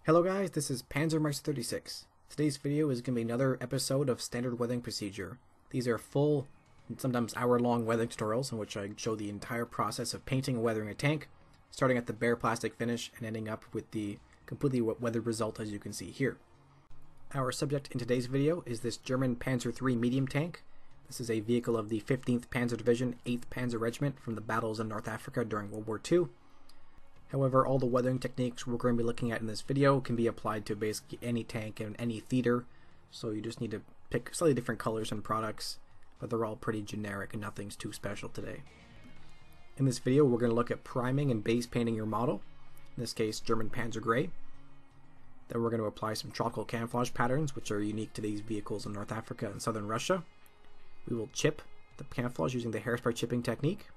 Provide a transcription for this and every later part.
Hello guys, this is Panzermeister36. Today's video is going to be another episode of Standard Weathering Procedure. These are full, sometimes hour-long weathering tutorials in which I show the entire process of painting and weathering a tank, starting at the bare plastic finish and ending up with the completely weathered result as you can see here. Our subject in today's video is this German Panzer III medium tank. This is a vehicle of the 15th Panzer Division, 8th Panzer Regiment from the battles in North Africa during World War II. However, all the weathering techniques we're going to be looking at in this video can be applied to basically any tank and any theater, so you just need to pick slightly different colors and products, but they're all pretty generic and nothing's too special today. In this video, we're going to look at priming and base painting your model, in this case German Panzer Grey. Then we're going to apply some tropical camouflage patterns, which are unique to these vehicles in North Africa and southern Russia. We will chip the camouflage using the hairspray chipping technique.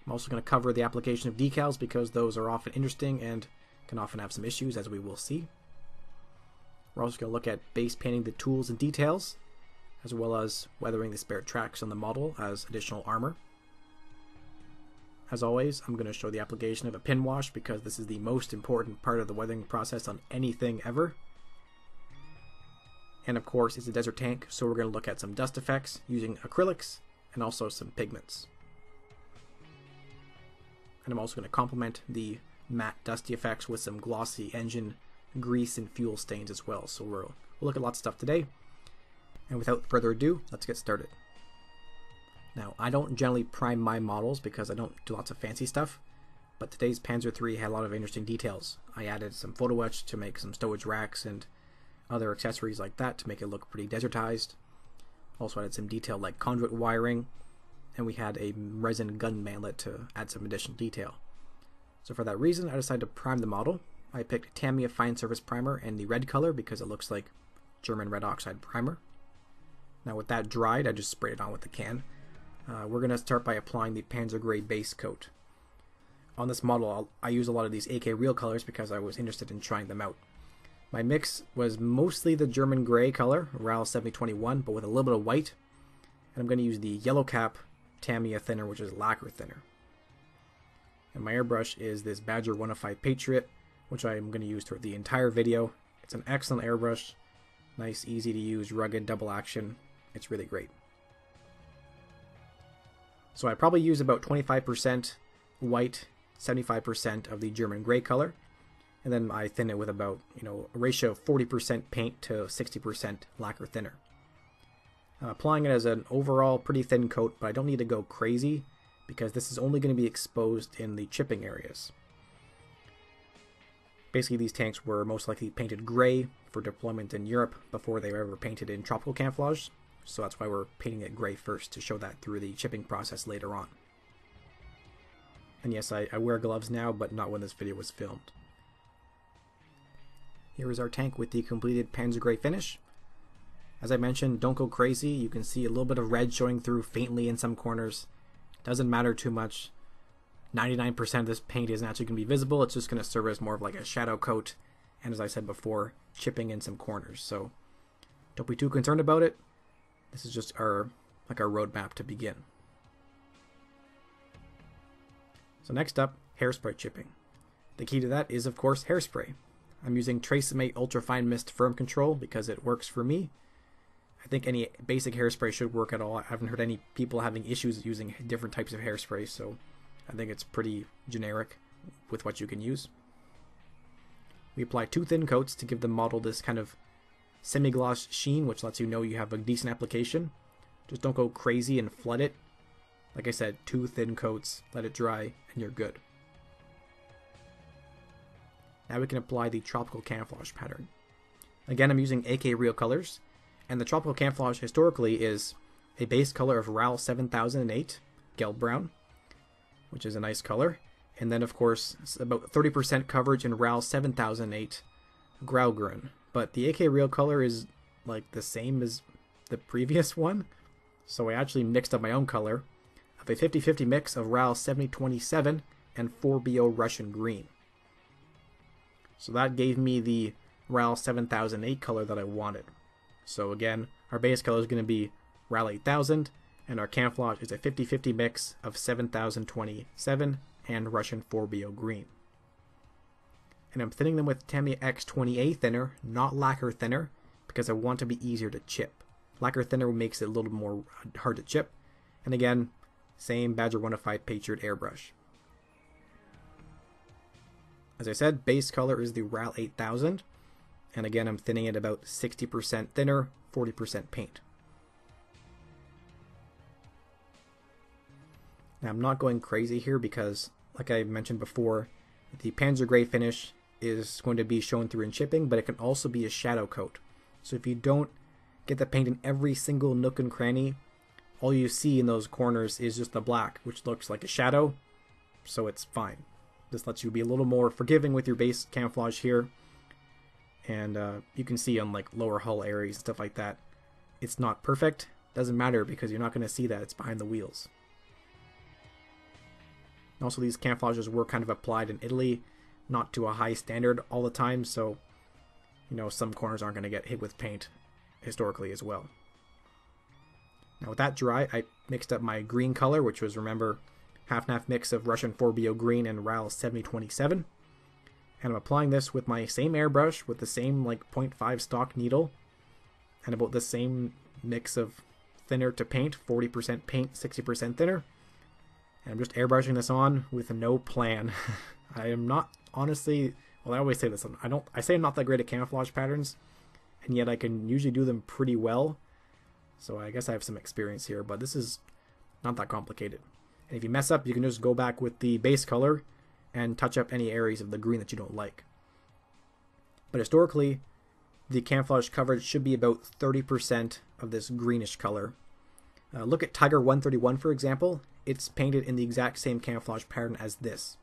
I'm also going to cover the application of decals because those are often interesting and can often have some issues, as we will see. We're also going to look at base painting the tools and details, as well as weathering the spare tracks on the model as additional armor. As always, I'm going to show the application of a pin wash because this is the most important part of the weathering process on anything ever. And of course, it's a desert tank, so we're going to look at some dust effects using acrylics and also some pigments. And I'm also going to complement the matte dusty effects with some glossy engine grease and fuel stains as well. So we'll look at lots of stuff today. And without further ado, let's get started. Now, I don't generally prime my models because I don't do lots of fancy stuff, but today's Panzer III had a lot of interesting details. I added some photo etch to make some stowage racks and other accessories like that to make it look pretty desertized. Also added some detail like conduit wiring, and we had a resin gun manlet to add some additional detail. So for that reason, I decided to prime the model. I picked Tamiya Fine Surface Primer in the red color because it looks like German red oxide primer. Now with that dried, I just sprayed it on with the can. We're going to start by applying the Panzer Grey base coat. On this model, I use a lot of these AK Real colors because I was interested in trying them out. My mix was mostly the German Grey color, RAL 7021, but with a little bit of white. And I'm going to use the Yellow Cap Tamiya thinner, which is lacquer thinner. And my airbrush is this Badger 105 Patriot, which I'm going to use throughout the entire video. It's an excellent airbrush, nice, easy to use, rugged, double action. It's really great. So I probably use about 25% white, 75% of the German Grey color, and then I thin it with about, a ratio of 40% paint to 60% lacquer thinner. Applying it as an overall pretty thin coat, but I don't need to go crazy because this is only going to be exposed in the chipping areas. Basically, these tanks were most likely painted gray for deployment in Europe before they were ever painted in tropical camouflage, so that's why we're painting it gray first to show that through the chipping process later on. And yes, I wear gloves now, but not when this video was filmed. Here is our tank with the completed Panzer Grey finish. As I mentioned, don't go crazy. You can see a little bit of red showing through faintly in some corners. Doesn't matter too much. 99% of this paint isn't actually going to be visible. It's just going to serve as more of like a shadow coat. And as I said before, chipping in some corners. So don't be too concerned about it. This is just our roadmap to begin. So next up, hairspray chipping. The key to that is, of course, hairspray. I'm using Tresemme Ultra Fine Mist Firm Control because it works for me. I think any basic hairspray should work at all. I haven't heard any people having issues using different types of hairspray, so I think it's pretty generic with what you can use. We apply 2 thin coats to give the model this kind of semi-gloss sheen, which lets you know you have a decent application. Just don't go crazy and flood it. Like I said, 2 thin coats, let it dry, and you're good. Now we can apply the tropical camouflage pattern. Again, I'm using AK Real colors, and the tropical camouflage historically is a base color of RAL 7008, Gelb Brown, which is a nice color, and then of course about 30% coverage in RAL 7008, Graugrün. But the AK Real color is like the same as the previous one, so I actually mixed up my own color of a 50-50 mix of RAL 7027 and 4BO Russian Green. So that gave me the RAL 7008 color that I wanted. So again, our base color is going to be RAL 8000, and our camouflage is a 50-50 mix of 7027 and Russian 4BO green. and I'm thinning them with Tamiya X20A thinner, not lacquer thinner, because I want to be easier to chip. Lacquer thinner makes it a little more hard to chip. And again, same Badger 105 Patriot airbrush. As I said, base color is the RAL 8000, and again I'm thinning it about 60% thinner, 40% paint. Now I'm not going crazy here because, like I mentioned before, the Panzer Gray finish is going to be shown through in chipping, but it can also be a shadow coat. So if you don't get the paint in every single nook and cranny, all you see in those corners is just the black, which looks like a shadow, so it's fine. This lets you be a little more forgiving with your base camouflage here. And you can see on like lower hull areas and stuff like that, it's not perfect. Doesn't matter because you're not going to see that. It's behind the wheels. Also, these camouflages were kind of applied in Italy, not to a high standard all the time, so you know some corners aren't going to get hit with paint historically as well. Now with that dry, I mixed up my green color, which was, remember, half and half mix of Russian 4BO green and RAL 7027. And I'm applying this with my same airbrush with the same like 0.5 stock needle and about the same mix of thinner to paint, 40% paint, 60% thinner. And I'm just airbrushing this on with no plan. I am not, honestly, well, I always say this, I say I'm not that great at camouflage patterns, and yet I can usually do them pretty well. So I guess I have some experience here, but this is not that complicated. And if you mess up, you can just go back with the base color and touch up any areas of the green that you don't like. But historically, the camouflage coverage should be about 30% of this greenish color. Look at Tiger 131, for example. It's painted in the exact same camouflage pattern as this.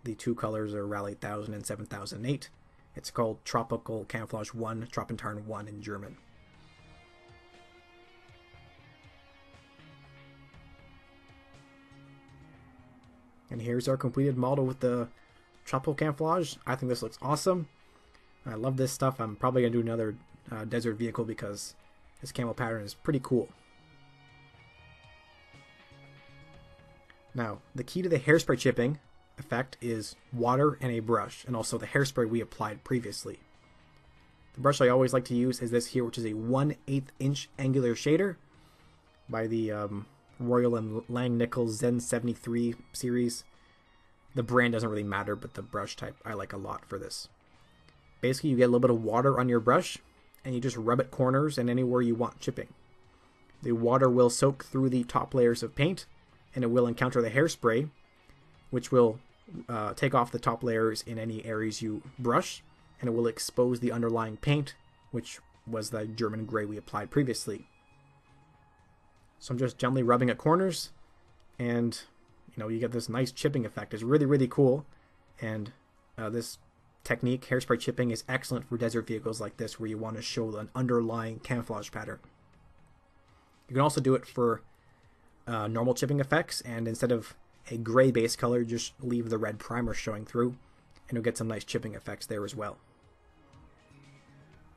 The two colors are RAL 8000 and 7008. It's called Tropical Camouflage 1, Troppentarn 1 in German. And here's our completed model with the tropical camouflage. I think this looks awesome. I love this stuff. I'm probably going to do another desert vehicle because this camo pattern is pretty cool. Now, the key to the hairspray chipping effect is water and a brush, and also the hairspray we applied previously. The brush I always like to use is this here, which is a 1/8 inch angular shader by the Royal and Langnickel Zen 73 series. The brand doesn't really matter, but the brush type I like a lot for this. Basically, you get a little bit of water on your brush, and you just rub at corners and anywhere you want chipping. The water will soak through the top layers of paint, and it will encounter the hairspray, which will take off the top layers in any areas you brush, and it will expose the underlying paint, which was the German gray we applied previously. So I'm just gently rubbing at corners, and you know, you get this nice chipping effect. It's really, really cool, and this technique, hairspray chipping, is excellent for desert vehicles like this where you want to show an underlying camouflage pattern. You can also do it for normal chipping effects, and instead of a gray base color, just leave the red primer showing through, and you'll get some nice chipping effects there as well.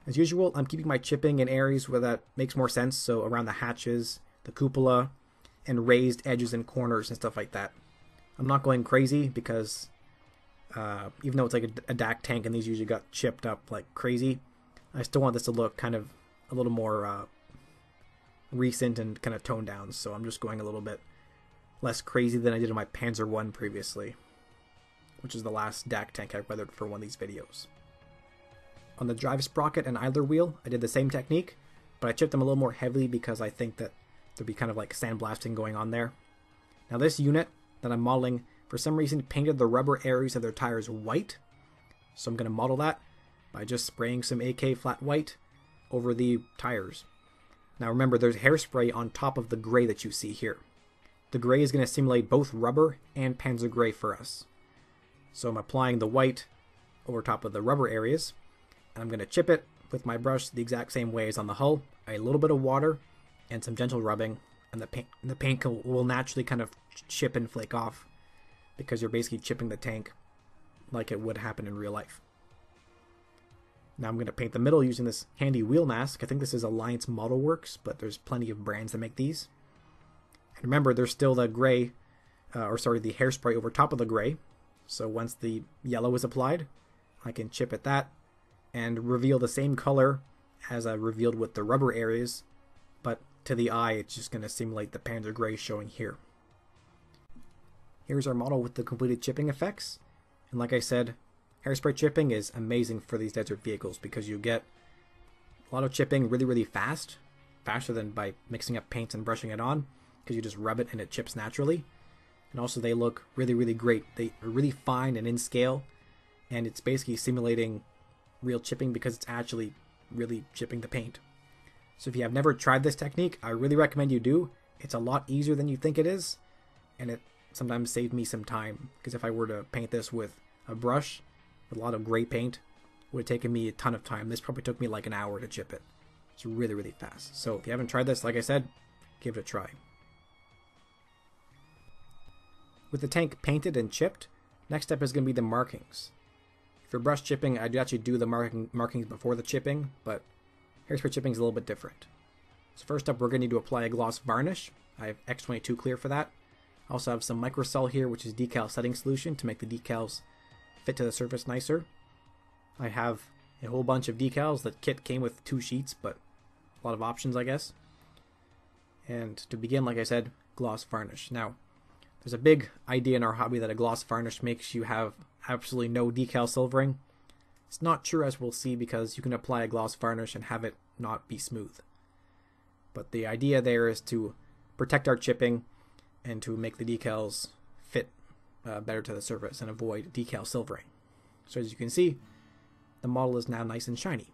As usual, I'm keeping my chipping in areas where that makes more sense, so around the hatches, the cupola, and raised edges and corners and stuff like that. I'm not going crazy because even though it's like a DAC tank and these usually got chipped up like crazy, I still want this to look kind of a little more recent and kind of toned down, so I'm just going a little bit less crazy than I did in my Panzer 1 previously, which is the last DAC tank I weathered for one of these videos. On the drive sprocket and idler wheel, I did the same technique, but I chipped them a little more heavily because I think that there'd be kind of like sandblasting going on there. Now this unit that I'm modeling, for some reason, painted the rubber areas of their tires white, so I'm going to model that by just spraying some AK flat white over the tires. Now remember, there's hairspray on top of the gray that you see here. The gray is going to simulate both rubber and Panzer Gray for us. So I'm applying the white over top of the rubber areas, and I'm going to chip it with my brush the exact same way as on the hull. A little bit of water and some gentle rubbing, and the paint will naturally kind of chip and flake off because you're basically chipping the tank like it would happen in real life. Now I'm going to paint the middle using this handy wheel mask. I think this is Alliance Model Works, but there's plenty of brands that make these. And remember, there's still the gray, the hairspray over top of the gray. So once the yellow is applied, I can chip at that and reveal the same color as I revealed with the rubber areas, but to the eye it's just going to simulate the Panzer Gray showing here. Here's our model with the completed chipping effects, and like I said, hairspray chipping is amazing for these desert vehicles because you get a lot of chipping really fast, faster than by mixing up paints and brushing it on, because you just rub it and it chips naturally. And also they look really great. They are really fine and in scale, and it's basically simulating real chipping because it's actually really chipping the paint. So if you have never tried this technique, I really recommend you do. It's a lot easier than you think it is, and it sometimes saved me some time, because if I were to paint this with a brush with a lot of gray paint, it would have taken me a ton of time. This probably took me like an hour to chip it. It's really fast. So if you haven't tried this, like I said, give it a try. With the tank painted and chipped, next step is going to be the markings. For brush chipping, I'd actually do the markings before the chipping, but hairspray chipping is a little bit different. So first up, we're going to need to apply a gloss varnish. I have X22 clear for that. I also have some microsol here, which is decal setting solution to make the decals fit to the surface nicer. I have a whole bunch of decals. The kit came with 2 sheets, but a lot of options, I guess. And to begin, like I said, gloss varnish. Now, there's a big idea in our hobby that a gloss varnish makes you have absolutely no decal silvering. It's not true, as we'll see, because you can apply a gloss varnish and have it not be smooth. But the idea there is to protect our chipping and to make the decals fit better to the surface and avoid decal silvering. So as you can see, the model is now nice and shiny.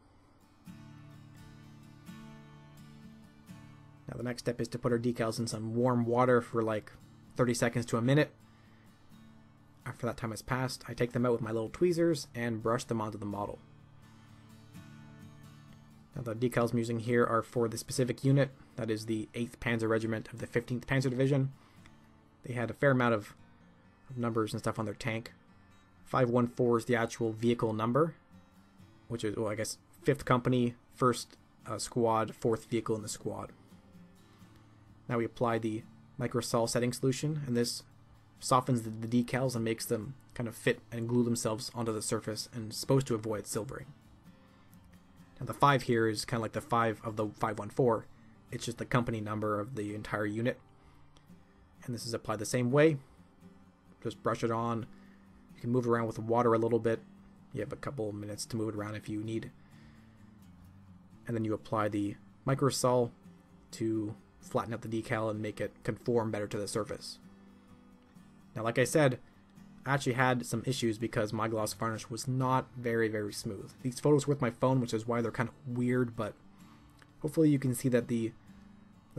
Now the next step is to put our decals in some warm water for like 30 seconds to a minute. After that time has passed, I take them out with my little tweezers and brush them onto the model. Now the decals I'm using here are for the specific unit, that is the 8th Panzer Regiment of the 15th Panzer Division. They had a fair amount of numbers and stuff on their tank. 514 is the actual vehicle number, which is, well, I guess, 5th Company, 1st Squad, 4th vehicle in the squad. Now we apply the microsol setting solution, and this softens the decals and makes them kind of fit and glue themselves onto the surface, and is supposed to avoid silvering. Now the 5 here is kind of like the 5 of the 514. It's just the company number of the entire unit. And this is applied the same way. Just brush it on. You can move around with the water a little bit. You have a couple minutes to move it around if you need. And then you apply the microsol to flatten out the decal and make it conform better to the surface. Now, like I said, I actually had some issues because my gloss varnish was not very smooth. These photos were with my phone, which is why they're kind of weird, but hopefully you can see that the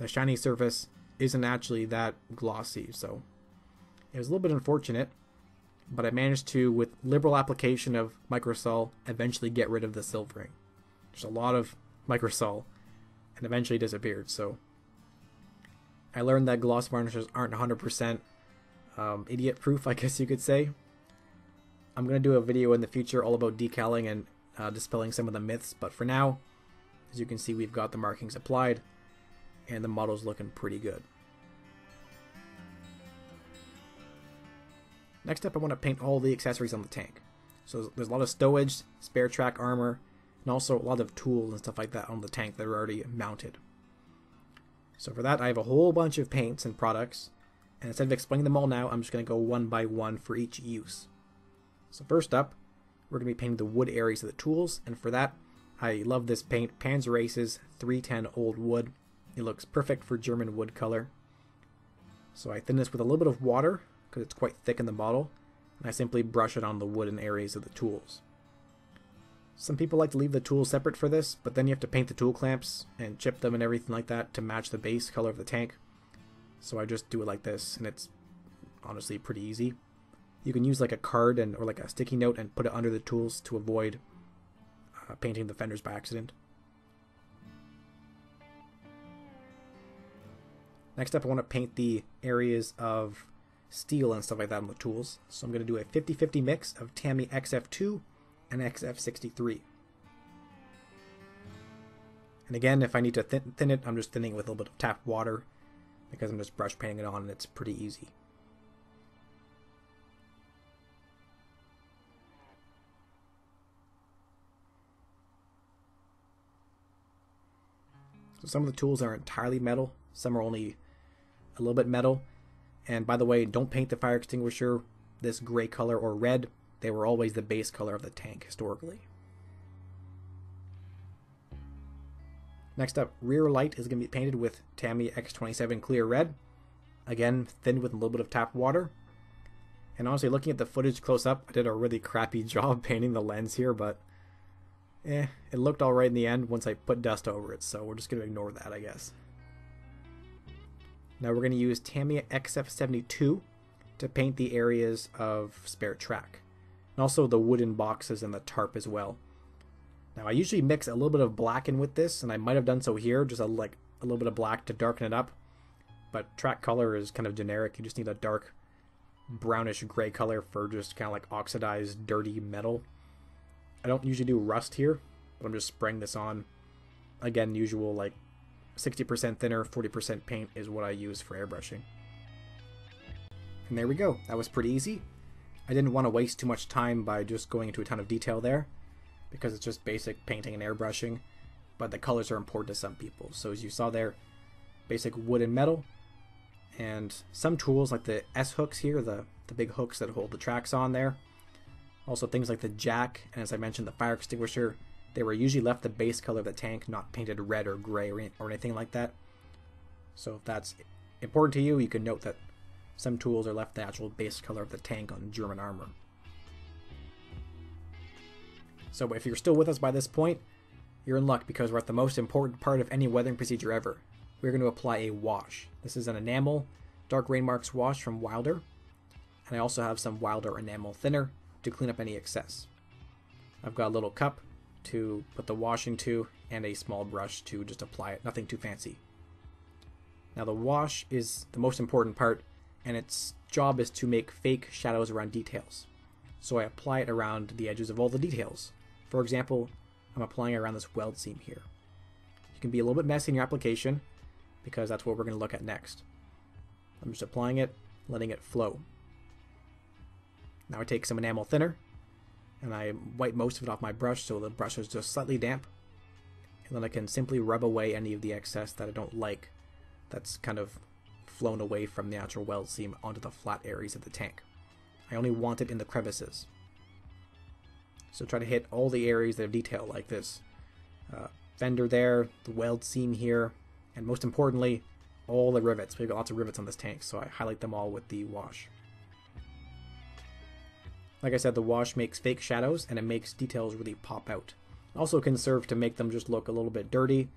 shiny surface isn't actually that glossy. So it was a little bit unfortunate, but I managed to, with liberal application of microsol, eventually get rid of the silvering. There's a lot of microsol, and eventually disappeared. So I learned that gloss varnishes aren't 100% idiot proof, I guess you could say. I'm going to do a video in the future all about decaling and dispelling some of the myths, but for now, as you can see, we've got the markings applied and the model's looking pretty good. Next up, I want to paint all the accessories on the tank. So there's a lot of stowage, spare track armor, and also a lot of tools and stuff like that on the tank that are already mounted. So for that, I have a whole bunch of paints and products, and instead of explaining them all now, I'm just going to go one by one for each use. So first up, we're going to be painting the wood areas of the tools, and for that, I love this paint, Panzer Aces 310 Old Wood. It looks perfect for German wood color. So I thin this with a little bit of water, because it's quite thick in the bottle, and I simply brush it on the wooden areas of the tools. Some people like to leave the tools separate for this, but then you have to paint the tool clamps and chip them and everything like that to match the base color of the tank. So I just do it like this, and it's honestly pretty easy. You can use like a card or like a sticky note and put it under the tools to avoid painting the fenders by accident. Next up, I want to paint the areas of steel and stuff like that on the tools. So I'm going to do a 50-50 mix of Tamiya XF2 and XF63. And again, if I need to thin it, I'm just thinning it with a little bit of tap water, because I'm just brush painting it on and it's pretty easy. So some of the tools are entirely metal, some are only a little bit metal. And by the way, don't paint the fire extinguisher this gray color or red. They were always the base color of the tank historically. Next up, rear light is going to be painted with Tamiya X27 Clear Red. Again, thinned with a little bit of tap water. And honestly, looking at the footage close up, I did a really crappy job painting the lens here, but it looked alright in the end once I put dust over it, so we're just going to ignore that, I guess. Now we're going to use Tamiya XF72 to paint the areas of spare track, and also the wooden boxes and the tarp as well. Now I usually mix a little bit of black in with this, and I might have done so here, just a little bit of black to darken it up, but track color is kind of generic. You just need a dark brownish gray color for just kind of like oxidized dirty metal. I don't usually do rust here, but I'm just spraying this on. Again, usual like 60% thinner, 40% paint is what I use for airbrushing. And there we go. That was pretty easy. I didn't want to waste too much time by just going into a ton of detail there, because it's just basic painting and airbrushing, but the colors are important to some people. So as you saw there, basic wood and metal, and some tools like the S-hooks here, the big hooks that hold the tracks on there. Also things like the jack, and as I mentioned, the fire extinguisher, they were usually left the base color of the tank, not painted red or gray or anything like that. So if that's important to you, you can note that some tools are left the actual base color of the tank on German armor. So if you're still with us by this point, you're in luck, because we're at the most important part of any weathering procedure ever. We're going to apply a wash. This is an enamel Dark Rain Marks wash from Wilder, and I also have some Wilder enamel thinner to clean up any excess. I've got a little cup to put the wash into and a small brush to just apply it, nothing too fancy. Now the wash is the most important part, and its job is to make fake shadows around details. So I apply it around the edges of all the details. For example, I'm applying it around this weld seam here. You can be a little bit messy in your application, because that's what we're going to look at next. I'm just applying it, letting it flow. Now I take some enamel thinner, and I wipe most of it off my brush so the brush is just slightly damp, and then I can simply rub away any of the excess that I don't like that's kind of flown away from the actual weld seam onto the flat areas of the tank. I only want it in the crevices. So try to hit all the areas that have detail like this. Fender there, the weld seam here, and most importantly, all the rivets. We've got lots of rivets on this tank, so I highlight them all with the wash. Like I said, the wash makes fake shadows, and it makes details really pop out. Also can serve to make them just look a little bit dirty.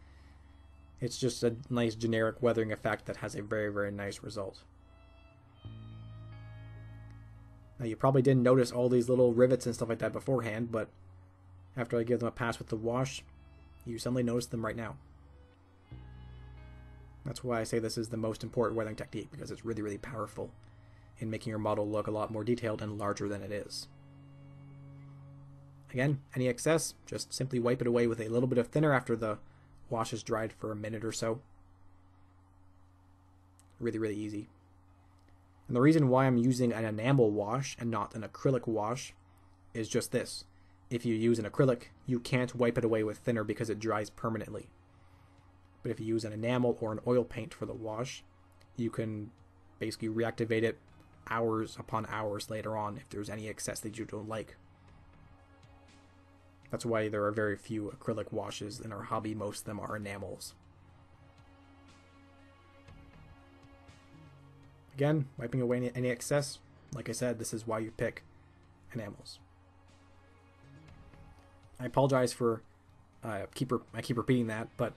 It's just a nice generic weathering effect that has a very, very nice result. Now you probably didn't notice all these little rivets and stuff like that beforehand, but after I give them a pass with the wash, you suddenly notice them right now. That's why I say this is the most important weathering technique, because it's really, really powerful in making your model look a lot more detailed and larger than it is. Again, any excess, just simply wipe it away with a little bit of thinner after the wash is dried for a minute or so. Really, really easy. And the reason why I'm using an enamel wash and not an acrylic wash is just this. If you use an acrylic, you can't wipe it away with thinner because it dries permanently. But if you use an enamel or an oil paint for the wash, you can basically reactivate it hours upon hours later on if there's any excess that you don't like. That's why there are very few acrylic washes in our hobby. Most of them are enamels. Again, wiping away any excess. Like I said, this is why you pick enamels. I apologize for I keep repeating that, but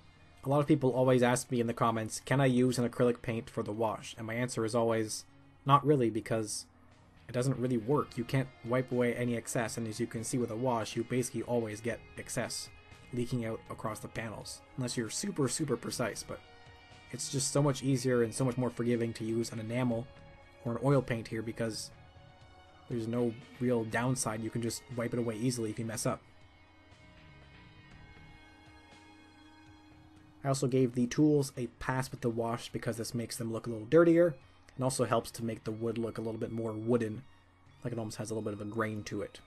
a lot of people always ask me in the comments, can I use an acrylic paint for the wash? And my answer is always, not really, because it doesn't really work. You can't wipe away any excess, and as you can see with a wash, you basically always get excess leaking out across the panels, unless you're super, super precise. But it's just so much easier and so much more forgiving to use an enamel or an oil paint here, because there's no real downside. You can just wipe it away easily if you mess up. I also gave the tools a pass with the wash because this makes them look a little dirtier, and also helps to make the wood look a little bit more wooden, like it almost has a little bit of a grain to it.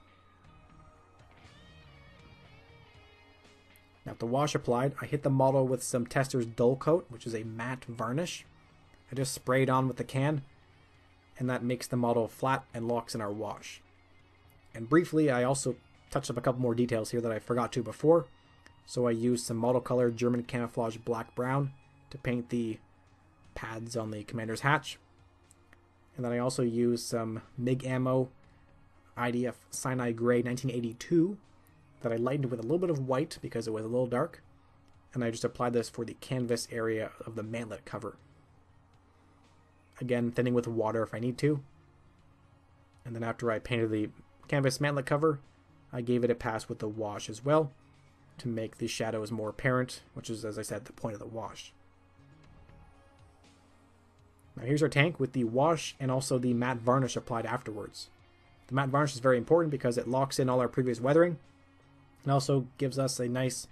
Now with the wash applied, I hit the model with some Testors Dull Coat, which is a matte varnish. I just sprayed on with the can, and that makes the model flat and locks in our wash. And briefly, I also touched up a couple more details here that I forgot to before. So I used some model color German camouflage black brown to paint the pads on the commander's hatch. And then I also used some MIG ammo IDF Sinai Gray 1982 that I lightened with a little bit of white because it was a little dark. And I just applied this for the canvas area of the mantlet cover. Again, thinning with water if I need to. And then after I painted the canvas mantlet cover, I gave it a pass with the wash as well to make the shadows more apparent, which is, as I said, the point of the wash. Now here's our tank with the wash and also the matte varnish applied afterwards. The matte varnish is very important because it locks in all our previous weathering and also gives us a nice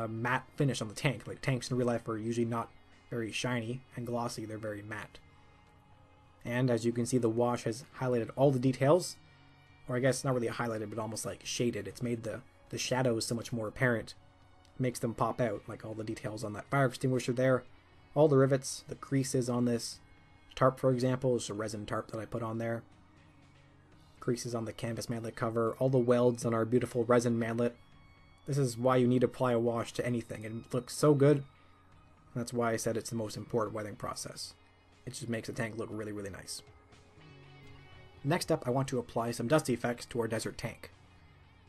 matte finish on the tank. Like tanks in real life are usually not very shiny and glossy, they're very matte. And as you can see, the wash has highlighted all the details, or I guess not really highlighted, but almost like shaded. It's made the shadows so much more apparent. It makes them pop out, like all the details on that fire extinguisher there, all the rivets, the creases on this tarp, for example, is a resin tarp that I put on there. Creases on the canvas mantlet cover, all the welds on our beautiful resin mantlet. This is why you need to apply a wash to anything. It looks so good. That's why I said it's the most important weathering process. It just makes the tank look really, really nice. Next up, I want to apply some dust effects to our desert tank.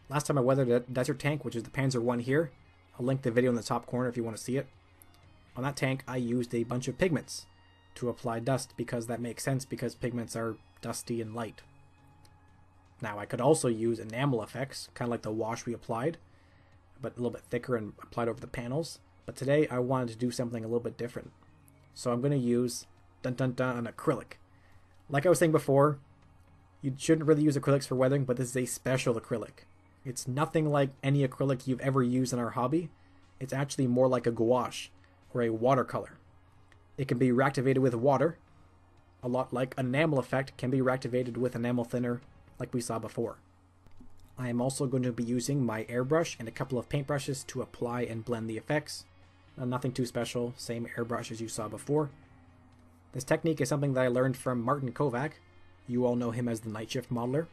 Last time I weathered a desert tank, which is the Panzer I here. I'll link the video in the top corner if you want to see it. On that tank, I used a bunch of pigments to apply dust because that makes sense because pigments are dusty and light. Now, I could also use enamel effects, kind of like the wash we applied, but a little bit thicker and applied over the panels. But today, I wanted to do something a little bit different. So I'm going to use an acrylic. Like I was saying before, you shouldn't really use acrylics for weathering, but this is a special acrylic. It's nothing like any acrylic you've ever used in our hobby. It's actually more like a gouache or a watercolor. It can be reactivated with water, a lot like an enamel effect can be reactivated with enamel thinner like we saw before. I am also going to be using my airbrush and a couple of paintbrushes to apply and blend the effects. Nothing too special, same airbrush as you saw before. This technique is something that I learned from Martin Kovac. You all know him as the Night Shift modeler.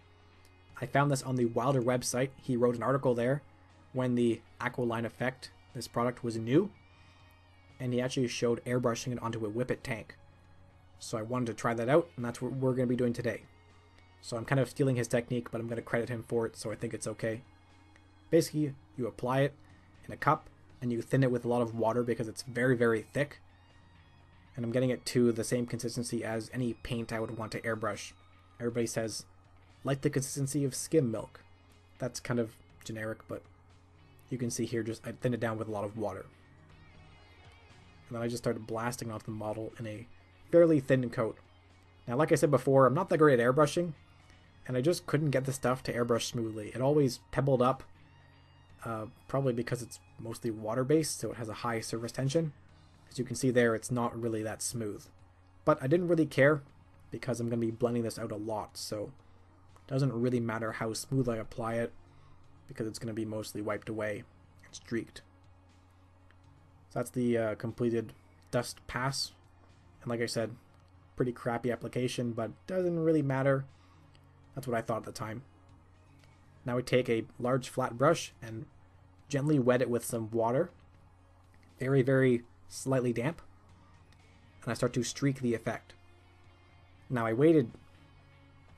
I found this on the Wilder website. He wrote an article there when the Aqualine effect, this product, was new. And he actually showed airbrushing it onto a Whippet tank. So I wanted to try that out, and that's what we're going to be doing today. So I'm kind of stealing his technique, but I'm going to credit him for it, so I think it's okay. Basically, you apply it in a cup, and you thin it with a lot of water because it's very, very thick. And I'm getting it to the same consistency as any paint I would want to airbrush. Everybody says, like the consistency of skim milk. That's kind of generic, but you can see here, just I thin it down with a lot of water. And then I just started blasting off the model in a fairly thin coat. Now, like I said before, I'm not that great at airbrushing, and I just couldn't get the stuff to airbrush smoothly. It always pebbled up, probably because it's mostly water-based, so it has a high surface tension. As you can see there, it's not really that smooth. But I didn't really care, because I'm going to be blending this out a lot, so it doesn't really matter how smooth I apply it, because it's going to be mostly wiped away and streaked. So that's the completed dust pass. And like I said, pretty crappy application, but doesn't really matter. That's what I thought at the time. Now we take a large flat brush and gently wet it with some water. Very, very slightly damp. And I start to streak the effect. Now I waited,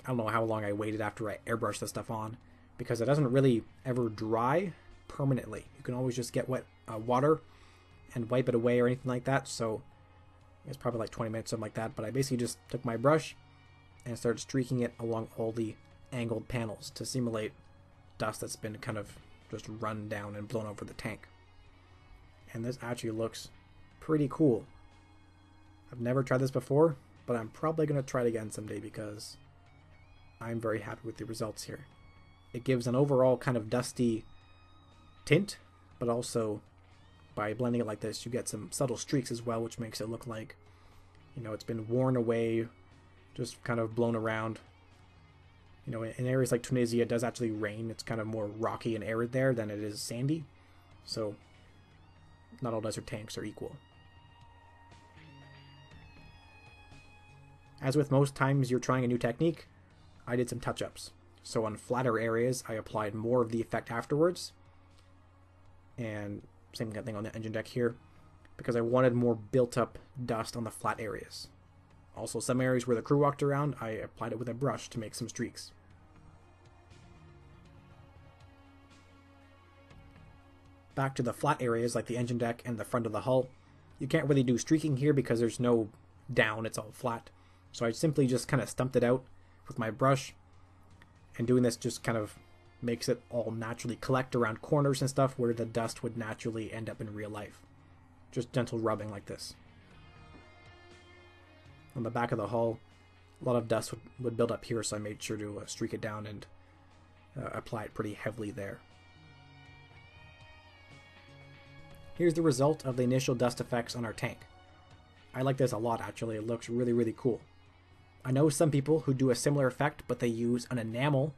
I don't know how long I waited after I airbrushed the stuff on, because it doesn't really ever dry permanently. You can always just get wet water and wipe it away or anything like that, so it's probably like 20 minutes, something like that. But I basically just took my brush and started streaking it along all the angled panels to simulate dust that's been kind of just run down and blown over the tank. And this actually looks pretty cool. I've never tried this before, but I'm probably going to try it again someday because I'm very happy with the results here. It gives an overall kind of dusty tint, but also by blending it like this, you get some subtle streaks as well, which makes it look like, you know, it's been worn away, just kind of blown around. You know, in areas like Tunisia, it does actually rain. It's kind of more rocky and arid there than it is sandy. So not all desert tanks are equal. As with most times you're trying a new technique, I did some touch-ups. So on flatter areas, I applied more of the effect afterwards. And same kind of thing on the engine deck here, because I wanted more built-up dust on the flat areas. Also, some areas where the crew walked around, I applied it with a brush to make some streaks. Back to the flat areas like the engine deck and the front of the hull, you can't really do streaking here because there's no down, it's all flat. So I simply just kind of stumped it out with my brush, and doing this just kind of makes it all naturally collect around corners and stuff where the dust would naturally end up in real life. Just gentle rubbing like this. On the back of the hull, a lot of dust would build up here, so I made sure to streak it down and apply it pretty heavily there. Here's the result of the initial dust effects on our tank. I like this a lot actually, it looks really, really cool. I know some people who do a similar effect, but they use an enamel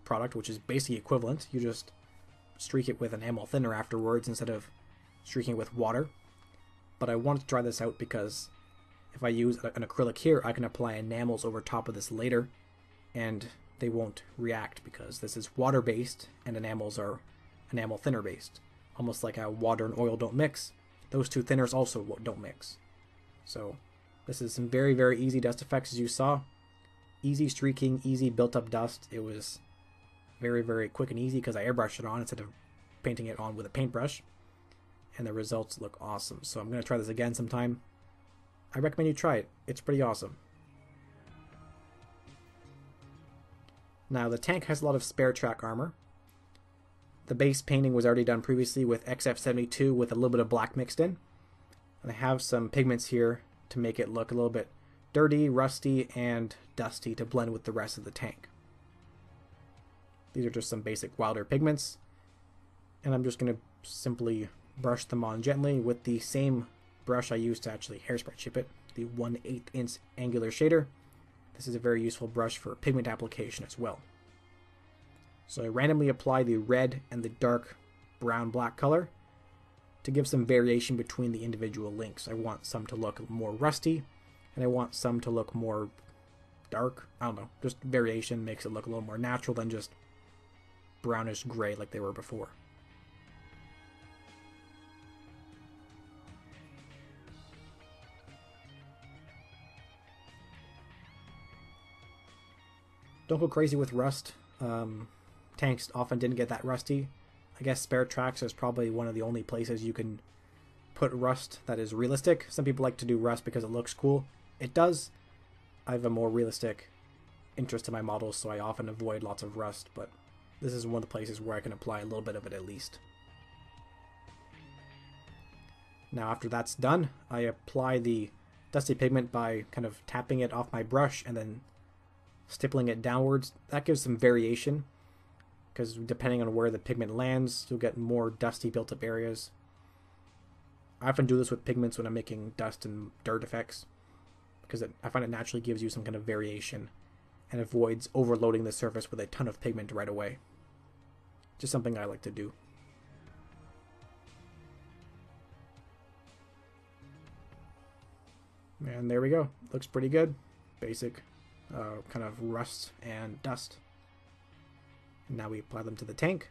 product, which is basically equivalent. You just streak it with enamel thinner afterwards instead of streaking it with water. But I wanted to try this out because if I use an acrylic here, I can apply enamels over top of this later, and they won't react because this is water-based and enamels are enamel thinner-based. Almost like how water and oil don't mix, those two thinners also don't mix. So this is some very, very easy dust effects as you saw. Easy streaking, easy built-up dust. It was very, very quick and easy because I airbrushed it on instead of painting it on with a paintbrush. And the results look awesome. So I'm going to try this again sometime. I recommend you try it. It's pretty awesome. Now the tank has a lot of spare track armor. The base painting was already done previously with XF72 with a little bit of black mixed in. And I have some pigments here to make it look a little bit dirty, rusty, and dusty to blend with the rest of the tank. These are just some basic Wilder pigments. And I'm just going to simply brush them on gently with the same brush I used to actually hairspray chip it, the 1/8 inch angular shader. This is a very useful brush for pigment application as well. So I randomly apply the red and the dark brown-black color to give some variation between the individual links. I want some to look more rusty, and I want some to look more dark. I don't know, just variation makes it look a little more natural than just brownish gray like they were before. Don't go crazy with rust. Tanks often didn't get that rusty. I guess spare tracks is probably one of the only places you can put rust that is realistic. Some people like to do rust because it looks cool. It does. I have a more realistic interest in my models, so I often avoid lots of rust, but this is one of the places where I can apply a little bit of it at least. Now after that's done, I apply the dusty pigment by kind of tapping it off my brush and then stippling it downwards. That gives some variation, because depending on where the pigment lands, you'll get more dusty built up areas. I often do this with pigments when I'm making dust and dirt effects, because I find it naturally gives you some kind of variation and avoids overloading the surface with a ton of pigment right away. Just something I like to do. And there we go. Looks pretty good. Basic kind of rust and dust. And now we apply them to the tank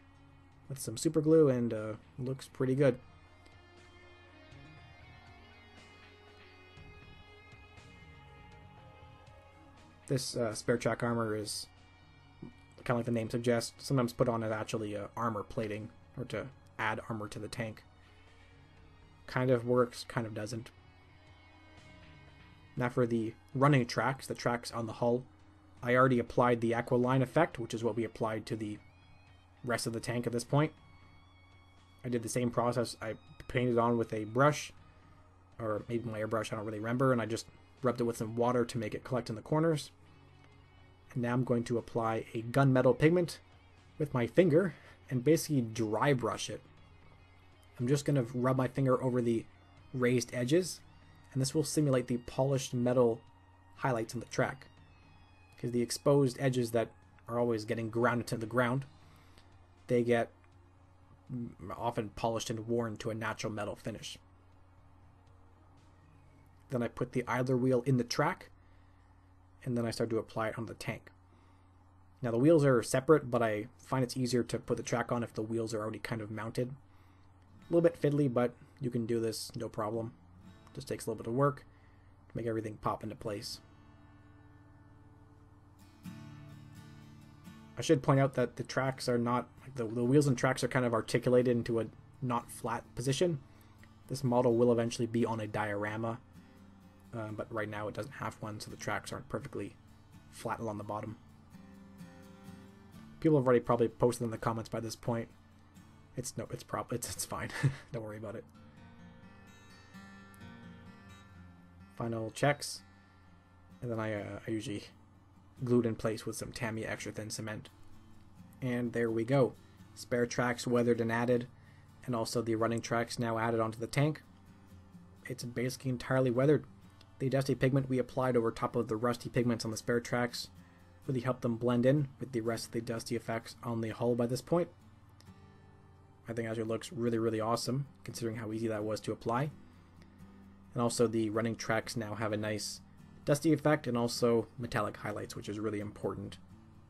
with some super glue, and looks pretty good. This spare track armor is kind of like the name suggests, sometimes put on as actually armor plating, or to add armor to the tank. Kind of works, kind of doesn't. Now for the running tracks, the tracks on the hull, I already applied the Aqualine effect, which is what we applied to the rest of the tank at this point. I did the same process. I painted on with a brush, or maybe my airbrush, I don't really remember, and I just rubbed it with some water to make it collect in the corners. And now I'm going to apply a gunmetal pigment with my finger and basically dry brush it. I'm just going to rub my finger over the raised edges, and this will simulate the polished metal highlights on the track. Because the exposed edges that are always getting ground into the ground, they get often polished and worn to a natural metal finish. Then I put the idler wheel in the track, and then I start to apply it on the tank. Now the wheels are separate, but I find it's easier to put the track on if the wheels are already kind of mounted. A little bit fiddly, but you can do this no problem. Just takes a little bit of work to make everything pop into place. I should point out that the tracks are not, like the wheels and tracks are kind of articulated into a not flat position. This model will eventually be on a diorama, but right now it doesn't have one, so the tracks aren't perfectly flat along the bottom. People have already probably posted in the comments by this point. It's fine. Don't worry about it. Final checks, and then I usually glue it in place with some Tamiya extra thin cement. And there we go. Spare tracks weathered and added, and also the running tracks now added onto the tank. It's basically entirely weathered. The dusty pigment we applied over top of the rusty pigments on the spare tracks really helped them blend in with the rest of the dusty effects on the hull by this point. I think actually looks really, really awesome considering how easy that was to apply. And also the running tracks now have a nice dusty effect and also metallic highlights, which is really important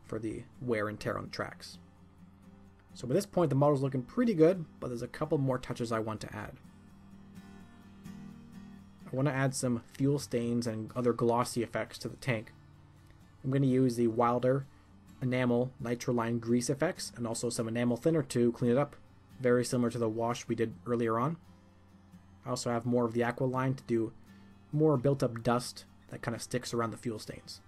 for the wear and tear on the tracks. So by this point the model's looking pretty good, but there's a couple more touches I want to add. I want to add some fuel stains and other glossy effects to the tank. I'm going to use the Wilder enamel nitroline grease effects and also some enamel thinner to clean it up, very similar to the wash we did earlier on. I also have more of the Aqualine to do more built up dust that kind of sticks around the fuel stains.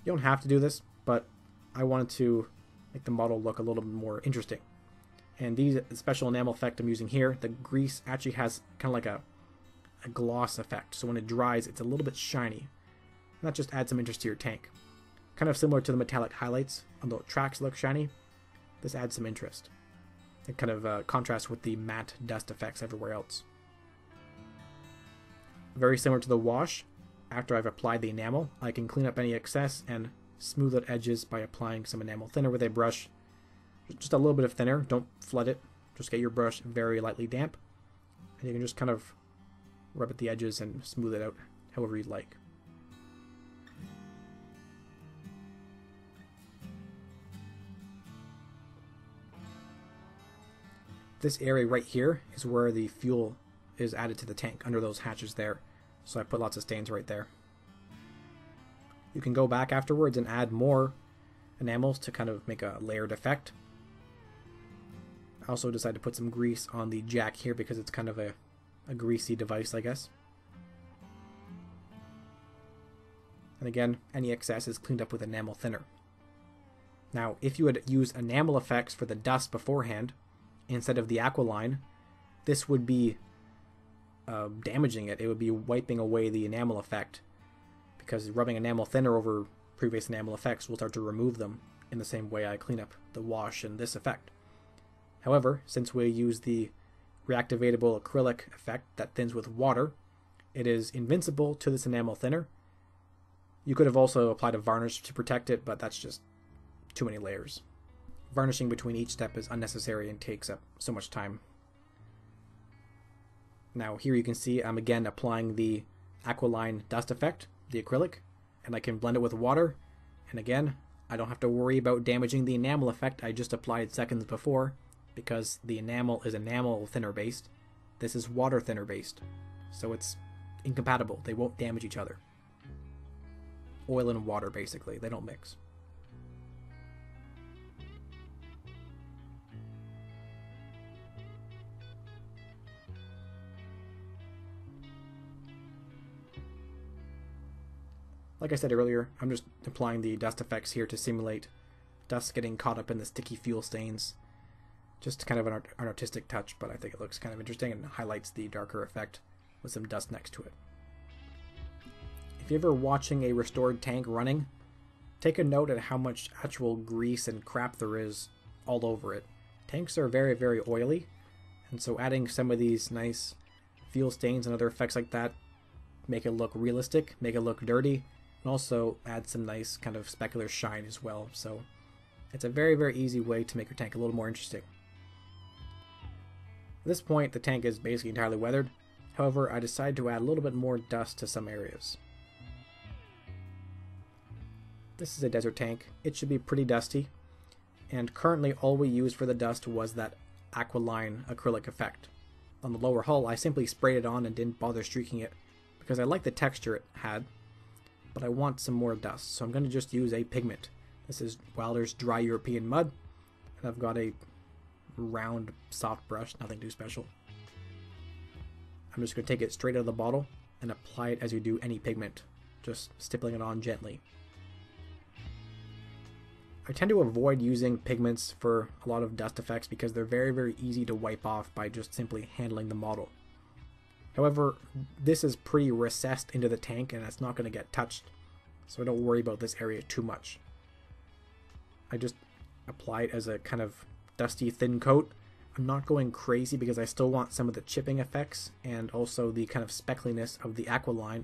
You don't have to do this, but I wanted to make the model look a little bit more interesting. And the special enamel effect I'm using here, the grease actually has kind of like a gloss effect. So when it dries, it's a little bit shiny. And that just adds some interest to your tank. Kind of similar to the metallic highlights, although tracks look shiny. This adds some interest. It kind of contrasts with the matte dust effects everywhere else. Very similar to the wash, after I've applied the enamel, I can clean up any excess and smooth out edges by applying some enamel thinner with a brush. Just a little bit of thinner, don't flood it. Just get your brush very lightly damp, and you can just kind of rub at the edges and smooth it out however you'd like. This area right here is where the fuel is added to the tank, under those hatches there. So I put lots of stains right there. You can go back afterwards and add more enamels to kind of make a layered effect. I also decided to put some grease on the jack here because it's kind of a greasy device, I guess. And again, any excess is cleaned up with enamel thinner. Now, if you had used enamel effects for the dust beforehand, instead of the Aqualine, this would be damaging it. It would be wiping away the enamel effect, because rubbing enamel thinner over previous enamel effects will start to remove them in the same way I clean up the wash and this effect. However, since we use the reactivatable acrylic effect that thins with water, it is invincible to this enamel thinner. You could have also applied a varnish to protect it, but that's just too many layers. Varnishing between each step is unnecessary and takes up so much time. Now here you can see I'm again applying the Aqualine dust effect, the acrylic, and I can blend it with water, and again I don't have to worry about damaging the enamel effect I just applied seconds before, because the enamel is enamel thinner based. This is water thinner based, so it's incompatible. They won't damage each other. Oil and water, basically, they don't mix. Like I said earlier, I'm just applying the dust effects here to simulate dust getting caught up in the sticky fuel stains. Just kind of an artistic touch, but I think it looks kind of interesting and highlights the darker effect with some dust next to it. If you're ever watching a restored tank running, take a note at how much actual grease and crap there is all over it. Tanks are very, very oily, and so adding some of these nice fuel stains and other effects like that make it look realistic, make it look dirty, and also add some nice kind of specular shine as well. So It's a very, very easy way to make your tank a little more interesting. At this point, the tank is basically entirely weathered. However, I decided to add a little bit more dust to some areas. This is a desert tank. It should be pretty dusty. And currently all we used for the dust was that Aqualine acrylic effect. On the lower hull, I simply sprayed it on and didn't bother streaking it because I like the texture it had, but I want some more dust, so I'm going to just use a pigment. This is Wilder's Dry European Mud, and I've got a round soft brush, nothing too special. I'm just going to take it straight out of the bottle and apply it as you do any pigment, just stippling it on gently. I tend to avoid using pigments for a lot of dust effects because they're very, very easy to wipe off by just simply handling the model. However, this is pretty recessed into the tank and it's not going to get touched, so I don't worry about this area too much. I just apply it as a kind of dusty thin coat. I'm not going crazy because I still want some of the chipping effects and also the kind of speckliness of the Aqualine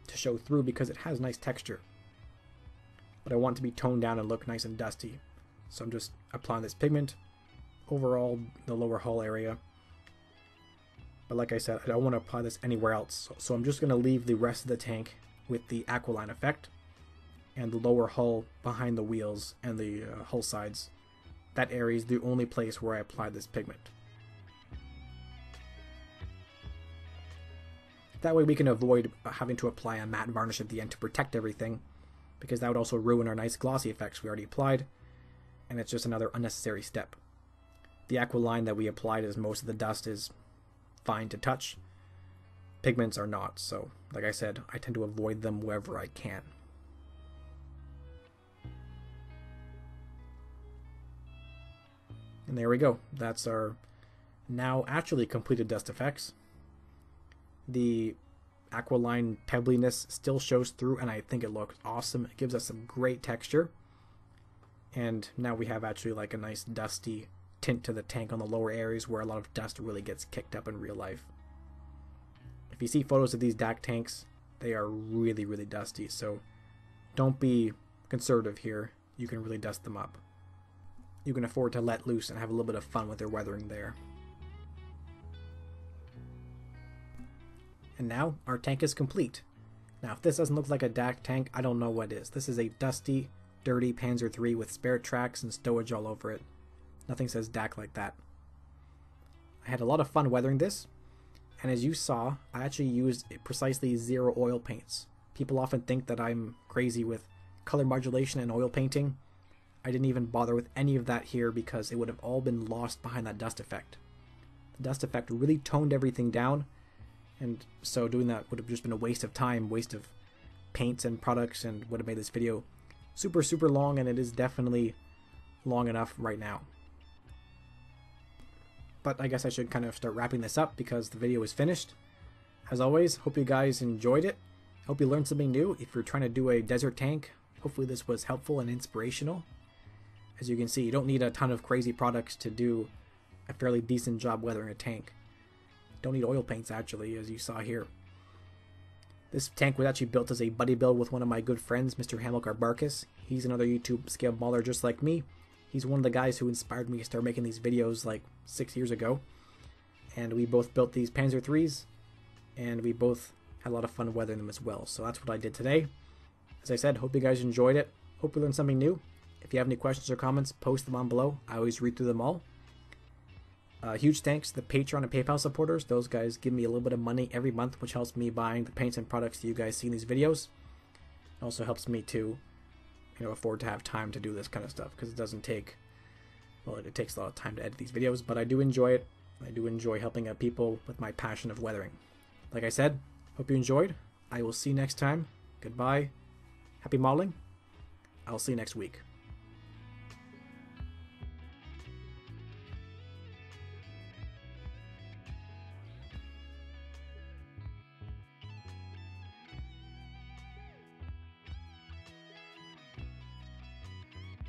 to show through because it has nice texture. But I want it to be toned down and look nice and dusty. So I'm just applying this pigment overall the lower hull area. But like I said, I don't want to apply this anywhere else. So I'm just going to leave the rest of the tank with the Aqualine effect and the lower hull behind the wheels and the hull sides. That area is the only place where I apply this pigment. That way we can avoid having to apply a matte varnish at the end to protect everything, because that would also ruin our nice glossy effects we already applied, and it's just another unnecessary step. The Aqualine that we applied as most of the dust is fine to touch. Pigments are not, so like I said, I tend to avoid them wherever I can. And there we go. That's our now actually completed dust effects. The Aqualine pebbliness still shows through and I think it looks awesome. It gives us some great texture. And now we have actually like a nice dusty tint to the tank on the lower areas where a lot of dust really gets kicked up in real life. If you see photos of these DAC tanks, they are really, really dusty. So don't be conservative here. You can really dust them up. You can afford to let loose and have a little bit of fun with your weathering there. And now our tank is complete. Now if this doesn't look like a DAC tank, I don't know what is. This is a dusty, dirty Panzer III with spare tracks and stowage all over it. Nothing says DAC like that. I had a lot of fun weathering this, and as you saw, I actually used precisely 0 oil paints. People often think that I'm crazy with color modulation and oil painting. I didn't even bother with any of that here because it would have all been lost behind that dust effect. The dust effect really toned everything down, and so doing that would have just been a waste of time, waste of paints and products, and would have made this video super, super long, and it is definitely long enough right now. But I guess I should kind of start wrapping this up because the video is finished. As always, hope you guys enjoyed it. Hope you learned something new. If you're trying to do a desert tank, hopefully this was helpful and inspirational. As you can see, you don't need a ton of crazy products to do a fairly decent job weathering a tank. Don't need oil paints actually, as you saw here. This tank was actually built as a buddy build with one of my good friends, Mr. Hamilcar Barkis. He's another YouTube scale modeler just like me. He's one of the guys who inspired me to start making these videos like 6 years ago. And we both built these Panzer IIIs, and we both had a lot of fun weathering them as well. So that's what I did today. As I said, hope you guys enjoyed it. Hope you learned something new. If you have any questions or comments, post them on below. I always read through them all. Huge thanks to the Patreon and PayPal supporters. Those guys give me a little bit of money every month, which helps me buying the paints and products that you guys see in these videos. It also helps me to, afford to have time to do this kind of stuff, because it doesn't take, well, it takes a lot of time to edit these videos, but I do enjoy it. I do enjoy helping out people with my passion of weathering. Like I said, hope you enjoyed. I will see you next time. Goodbye. Happy modeling. I'll see you next week.